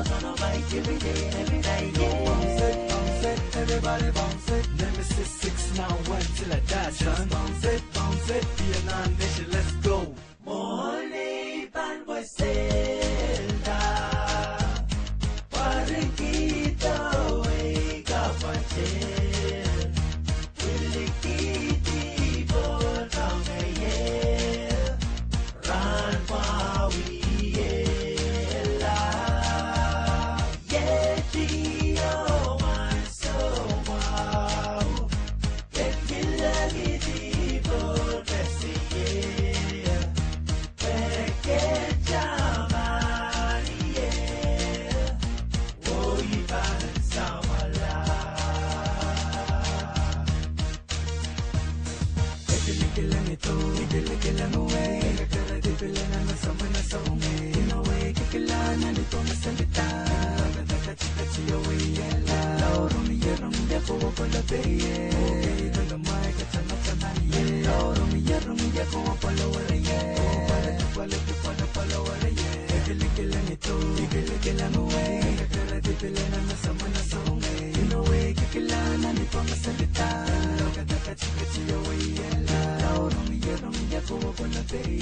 gonna bike every day and every night, yeah. Bounce it, everybody bounce it. Nemesis 691 till I die, son. Bounce it, be a non-nation, let's go. Morning, pan boy, Zelda. Parang kita, wake up and chill. Kilikiti, botang yeah. Run, Maui, yeah. Yeah, Gio, man, so wow. Get kilagiti, botasi, yeah. Peke jamani, yeah. Oh, iban samala. Kikilang ito, kikilang away. Kakara di pila na nasama na sa umi. Inaway, kikilang na dito masalita. Kachi away, yela. Rumiya, kuwa pala beye. Okay, dalamay, kachana-chanani, yeah. Rumiya, kuwa pala wala, yeah. Pala wala, yeah. Kikilang ito, kikilang away. Kakara di pila na nasama na sa umi. Inaway, kikilang na dito masalita. Kachi away, yela. Rumiya, kuwa pala beye.